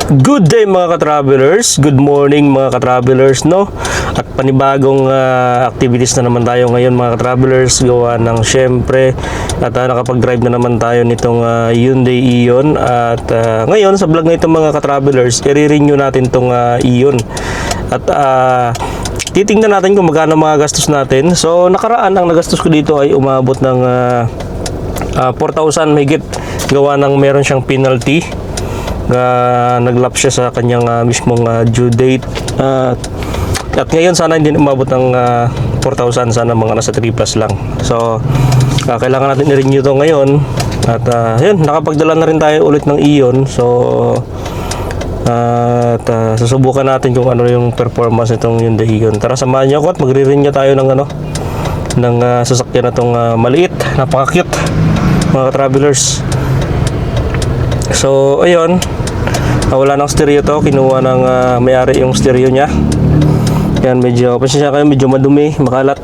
Good day mga ka-travelers, good morning mga ka-travelers, no? At panibagong activities na naman tayo ngayon mga ka-travelers, gawa ng syempre at nakapag-drive na naman tayo nitong Hyundai Ion. At ngayon sa vlog na ito mga ka-travelers, i-renew natin itong Ion. At titingnan natin kung magkano mga gastos natin. So nakaraan ang nagastos ko dito ay umabot ng 4,000 mahigit, gawa ng meron siyang penalty. Naglap siya sa kanyang mismong due date, at ngayon sana hindi umabot ng 4,000, sana mga nasa 3 plus lang. So kailangan natin i-renew to ngayon. At yun, nakapagdala na rin tayo ulit ng Ion. So susubukan natin kung ano yung performance nitong Hyundai Ion. Tara, samahan niyo ako at magre-renew tayo ng ng sasakyan na tong maliit, napaka-cute mga travelers. So ayun, wala ng stereo to, kinuha ng may-ari yung stereo niya. Yan, medyo pasensya kayo, medyo madumi, makalat.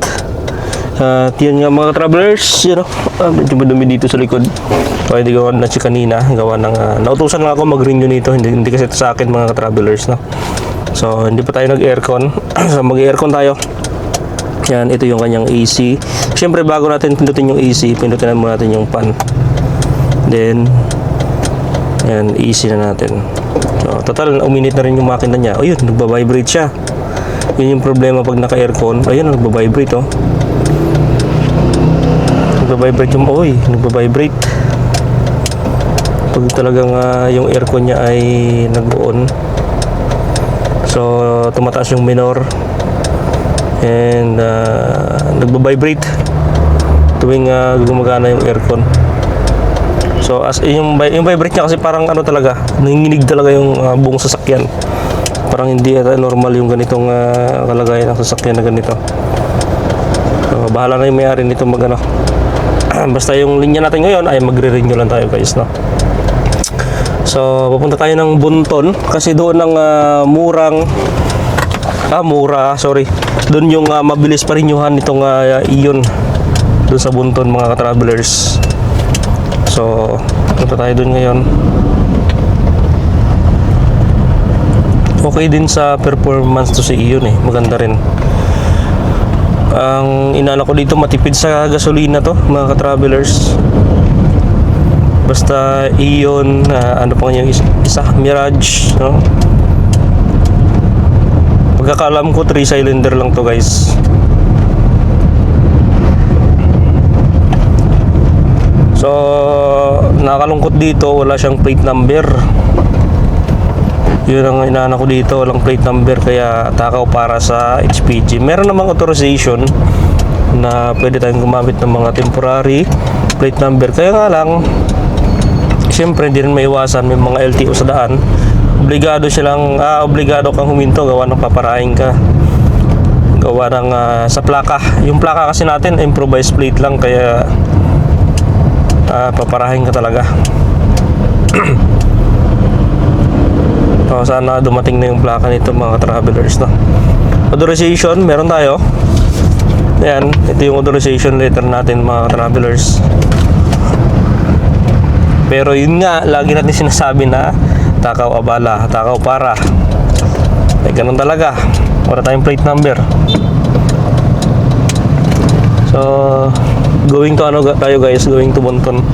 At yun nga mga travelers, you know, medyo madumi dito sa likod. So hindi gawa na siya kanina, gawa ng nautusan lang ako mag-renew nito, hindi kasi ito sa akin mga travelers, no? So hindi pa tayo nag-aircon. So mag-aircon tayo. Yan, ito yung kanyang AC. Siyempre bago natin pindutin yung AC, pindutin na muna natin yung fan. Then yan, easy na natin. So, total, uminit na rin yung makina niya. O yun, nagbabibrate siya. Yun yung problema pag naka-aircon. Ayun, nagbabibrate, oh. Nagbabibrate yung, nagbabibrate. Pag talagang yung aircon niya ay nag-on. So, tumataas yung minor. And, nagbabibrate tuwing gumagana yung aircon. So as yung vibrate niya kasi parang ano talaga, nanginginig talaga yung buong sasakyan. Parang hindi normal yung ganitong kalagayan ng sasakyan na ganito. So bahala na yung may-ari nito magano. Basta yung linya natin ngayon ay magre-renew lang tayo guys, no. So pupunta tayo ng Bunton kasi doon ng doon yung mabilis pa renewan nitong Ion doon sa Bunton mga ka-travelers. So, punta tayo dun ngayon. Okay din sa performance to si Ion eh. Maganda rin. Ang inano ko dito, matipid sa gasolina to, mga ka-travelers. Basta Ion, ano pa yung isa, Mirage, no? Pagkakalam ko, 3 cylinder lang to guys. So, nakalungkot dito, wala siyang plate number. Yun ang inaano ko dito, walang plate number, kaya takaw para sa HPG. Meron namang authorization na pwede tayong gumamit ng mga temporary plate number. Kaya nga lang, siyempre hindi rin maiwasan, may mga LTO sa daan. Obligado kang huminto, gawa ng paparaing ka. Gawa ng sa plaka. Yung plaka kasi natin, improvised plate lang, kaya paparahin ka talaga. So, sana dumating na yung plaka nito mga travelers, no? Authorization, meron tayo. Ayan, ito yung authorization letter natin mga travelers. Pero yun nga, lagi natin sinasabi na takaw abala, takaw para. Ay ganun talaga, wala tayong plate number. So going to tayo guys, going to Bunton.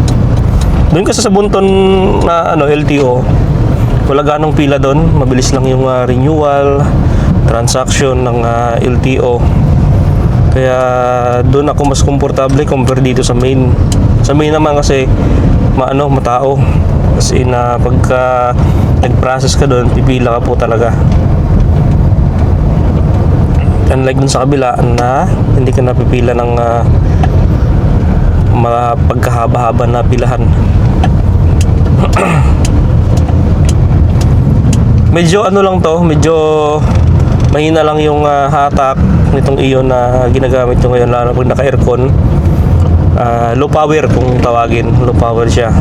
Doon kasi sa Bunton na LTO, wala ganong pila doon, mabilis lang yung renewal transaction ng LTO. Kaya doon ako mas komportable compare dito sa main. Sa main naman kasi matao. Kasi pagka nag-process ka doon, pipila ka po talaga. Unlike dun sa kabila na hindi ka napipila ng mga pagkahaba-haba na pilahan. Medyo lang to, medyo mahina lang yung hatak nitong Ion na ginagamit ko ngayon, lalo pag naka-aircon. Low power kung tawagin, low power siya.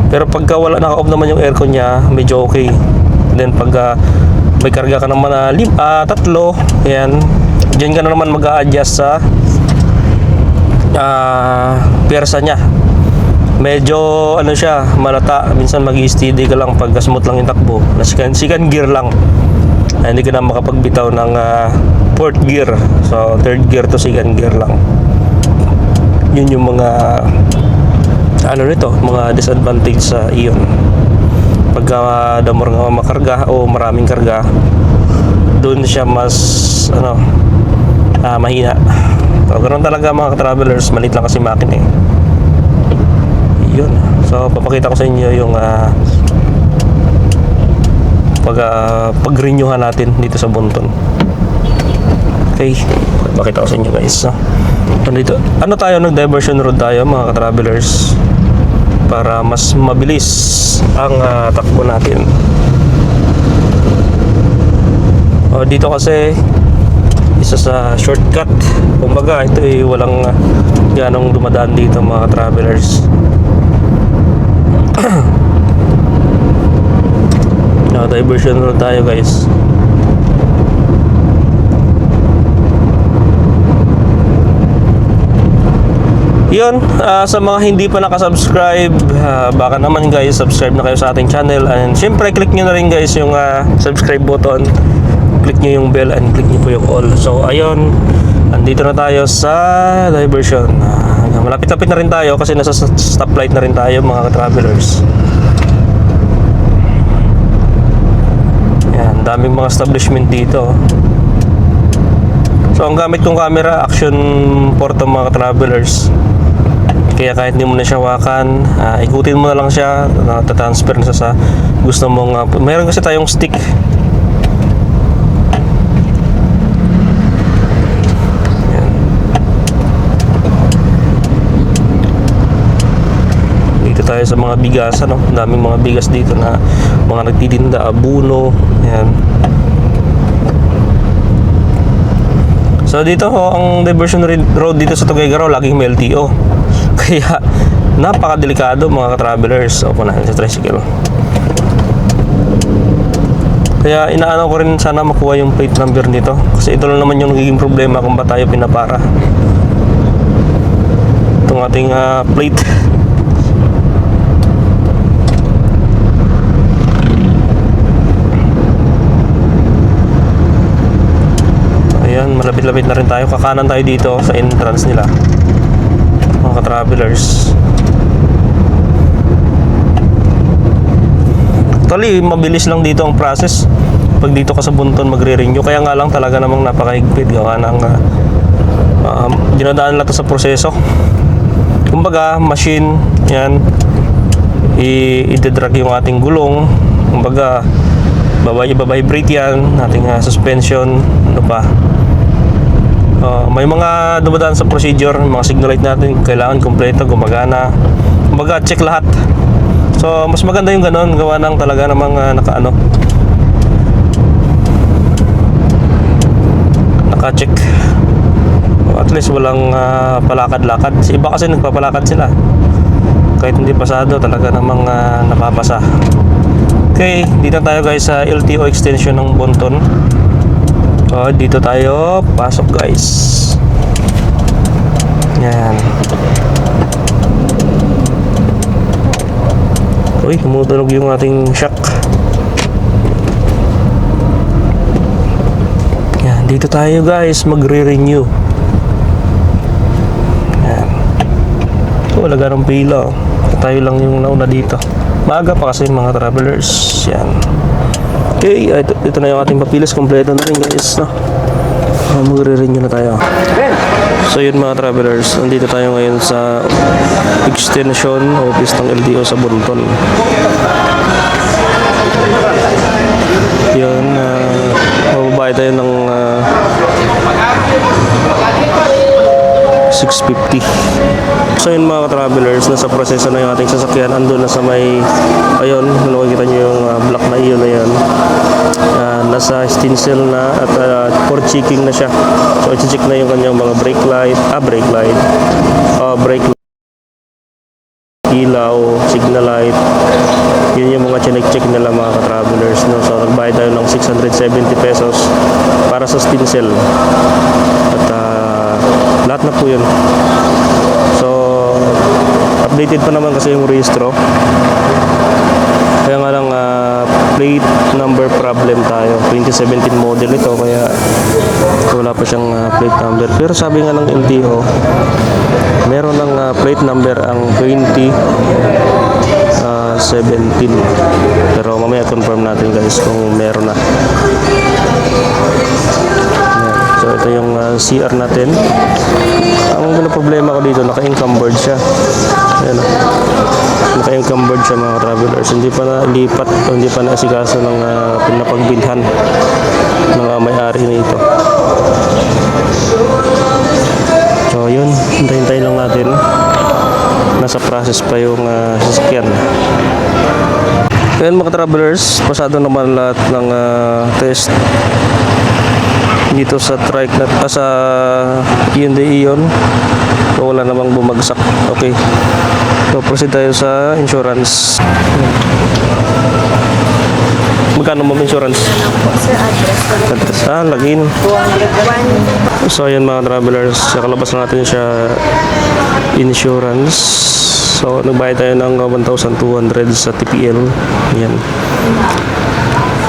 Pero pagka naka-off naman yung aircon niya, medyo okay. Then pag may karga ka naman na 3, ayan, dyan ka na naman mag-a-adjust sa pwersa niya. medyo ano siya, malata. Minsan mag-steady ka lang pag smooth lang yung takbo. Na second gear lang. Hindi ka na makapagbitaw ng fourth gear. So third gear to second gear lang. Yun yung mga ano nito, mga disadvantage sa iyon. Pagka damor nga makarga o maraming karga, doon siya mas ano, mahina. So ganoon talaga mga travelers, maliit lang kasi makina eh. Yun. So papakita ko sa inyo yung pag-renewhan natin dito sa Bonton. Okay, pakita ko sa inyo guys. Dito, ano tayo, nag-diversion road tayo mga ka-travelers para mas mabilis ang takbo natin. Dito kasi isa sa shortcut. Kumbaga ito ay walang ganong dumadaan dito mga ka-travelers. Diversion road tayo guys. Yun, sa mga hindi pa nakasubscribe, baka naman guys, subscribe na kayo sa ating channel. And syempre, click nyo na rin guys yung subscribe button. Click nyo yung bell and click nyo po yung all. So, ayun, andito na tayo sa diversion. Malapit-lapit na rin tayo kasi nasa stoplight na rin tayo mga travelers. Yan, daming mga establishment dito. So, ang gamit kong camera, Action Porto mga travelers. Kaya kahit hindi mo na siya hawakan, ikutin mo na lang siya, tatransfer na sa gusto mong mayroon kasi tayong stick. Yan. Dito tayo sa mga bigas, ano? Daming mga bigas dito na mga nagtitinda, abuno. Yan. So dito ang diversion road dito sa Tuguegarao, laging may LTO. Kaya napakadelikado mga ka-travelers. Opo na sa tricycle. Kaya inaano ko rin sana makuha yung plate number nito. Kasi ito lang naman yung nagiging problema kung ba tayo pinapara. Itong ating plate. Ayan, malapit-lapit na rin tayo. Kakanan tayo dito sa entrance nila mga ka-travelers. Actually, mabilis lang dito ang process. Pag dito ka sa Bonton magre-renew, kaya nga lang talaga namang napakahigpit gawa ng dinadaan lang sa proseso. Kumbaga, machine, yan, i-dedrag yung ating gulong. Kumbaga, babibrate yan, ating suspension, ano pa. May mga dumadaan sa procedure, mga signal light natin kailangan kompleto, gumagana. Kumbaga, check lahat. So, mas maganda yung ganon, gawa ng talaga namang naka-check. At least walang palakad-lakad. Sa iba kasi nagpapalakad sila. Kahit hindi pasado, talaga namang napapasa. Okay, dito tayo guys sa LTO extension ng Bonton. Dito tayo pasok guys. Yan. Uy, tumutunog yung ating shock. Yan, dito tayo guys magre-renew. Yan. Wala ganong pila. Tayo lang yung nauna dito. Maaga pa kasi mga travelers. Yan. Okay, ito na yung ating papilas. Kompleto na rin guys, no? Magre-renew na tayo. So yun mga travelers, nandito tayo ngayon sa extension office ng LTO sa Bonton. Yun, mababayad tayo ng 650. So yun mga ka-travelers, nasa proseso na yung ating sasakyan. Andun na sa may, ayun, nakikita nyo yung black na iyon na yan. Nasa stencil na at for checking na siya. So i-check na yung kanyang mga brake light, ilaw, signal light. Yun yung mga chinek-check nila mga ka-travelers, no? So nagbayad tayo ng 670 pesos para sa stencil. At lahat na po yun. So updated pa naman kasi yung rehistro. Kaya nga lang plate number problem tayo. 2017 model ito kaya wala pa siyang plate number. Pero sabi nga ng LTO, meron ng plate number ang 2017. Pero mamaya confirm natin guys kung meron na. So ito yung CR natin. Ang problema ko dito, naka-encumbered siya. Ayan, naka-encumbered siya mga travelers. Hindi pa na lipat o hindi pa na asikaso ng pinapagbilhan ng may-ari nito. So yun, hintayin lang natin. Nasa process pa yung sasakyan. Ayan mga travelers, pasado naman lahat ng test dito sa trike na sa Hyundai Ion. So wala namang bumagsak. Okay, so proceed tayo sa insurance. Magkano mo insurance? Sir, address. Login. 201. So ayan mga travelers, nakalabas na natin siya insurance. So nagbayad tayo ng 1,200 sa TPL. Yan.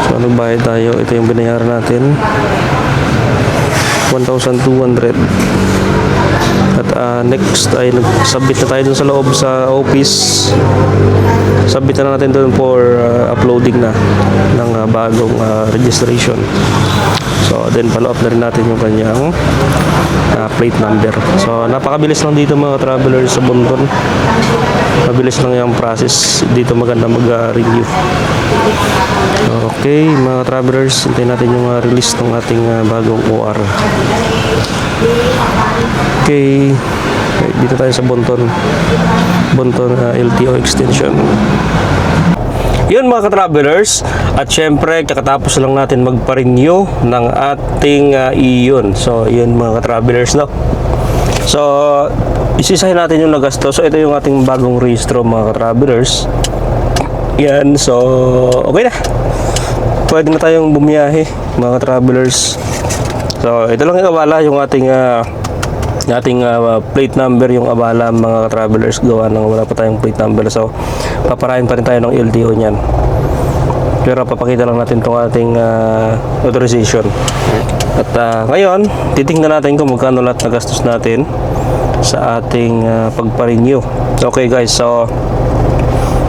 So nagbayad tayo, ito yung binayaran natin, 1,200. At next ay nag-submit na tayo dun sa loob sa office. Submit na natin dun for uploading na ng bagong registration. So then follow up na rin natin yung kanyang plate number. So napakabilis lang dito mga travelers sa Bonton. Mabilis lang yung process dito, maganda mag-review. Okay mga travelers, hintayin natin yung release ng ating bagong OR. Okay, dito tayo sa Bonton LTO extension. Yun mga ka-travelers, at syempre kakatapos lang natin magpa-renew ng ating Ion. So yun mga ka-travelers, no? So isisahin natin yung nagasto. So ito yung ating bagong rehistro mga ka-travelers. Yan, so okay na, pwede na tayong bumiyahe mga ka-travelers. So ito lang yung abala, yung ating plate number, yung abala mga travelers, gawa ng wala pa tayong plate number. So paparahin pa rin tayo ng LTO niyan, pero papakita lang natin itong ating authorization. At ngayon titingnan natin kung magkano lahat na gastos natin sa ating pagpa-renew. Okay guys, so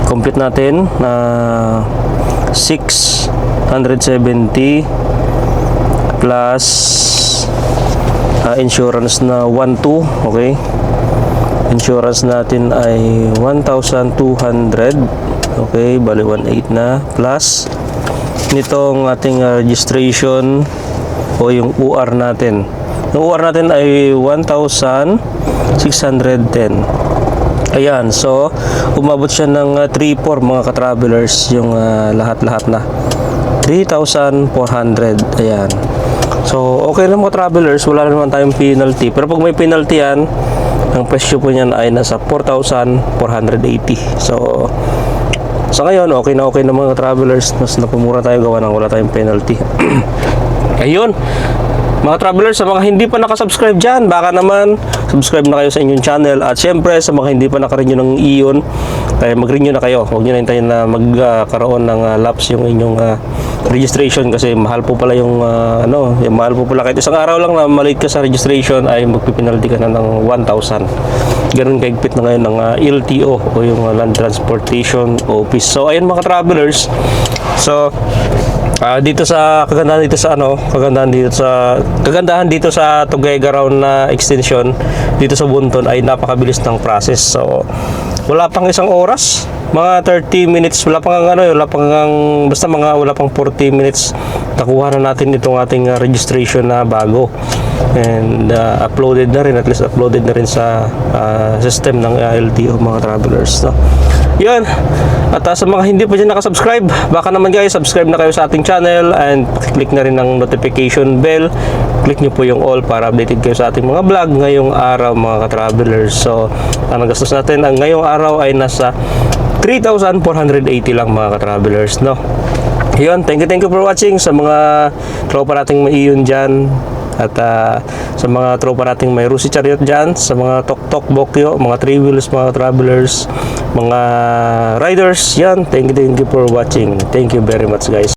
complete natin na 670 plus insurance na 1,200. Okay, insurance natin ay 1,200. Okay, bali 1,800 na, plus nitong ating registration o yung UR natin. Yung UR natin ay 1,610. Ayan, so umabot siya ng 3,400 mga ka-travelers, yung lahat-lahat na 3,400. Ayan. So, okay lang mga travelers, wala naman tayong penalty. Pero pag may penalty yan, ang presyo po niyan ay nasa 4,480. So, sa ngayon, okay na mga travelers. Mas napumura tayo gawa ng wala tayong penalty. Ayun. Mga travelers, sa mga hindi pa nakasubscribe dyan, baka naman subscribe na kayo sa inyong channel. At syempre, sa mga hindi pa nakarenew ng Ion, kaya mag-renew na kayo. Huwag nyo na hintayin na magkaroon ng lapse yung inyong registration, kasi mahal po pala yung mahal po pala. Kahit isang araw lang na malate ka sa registration ay magpipinalty ka na ng 1,000. Ganun kahigpit na ngayon ng LTO o yung Land Transportation Office. So ayun mga travelers, so dito sa kagandahan dito sa Tuguegarao na extension dito sa Bonton ay napakabilis ng process. So wala pang isang oras, mga 30 minutes, wala pang wala pang 40 minutes nakuha na natin itong ating registration na bago, and uploaded na rin sa system ng LTO mga travelers, no? Yun. At sa mga hindi pa dyan nakasubscribe, baka naman guys, subscribe na kayo sa ating channel and click na rin ng notification bell. Click nyo po yung all para updated kayo sa ating mga vlog ngayong araw mga ka-travelers. So ang gastos natin ang ngayong araw ay nasa 3,480 lang mga ka-travelers, no? Yun, thank you for watching. Sa mga tropa nating maiyon dyan, At sa mga tropa nating may Rusi Chariot dyan, sa mga Tok-Tok Bokyo, mga 3 wheels, mga travelers, mga riders, yan, thank you for watching. Thank you very much guys.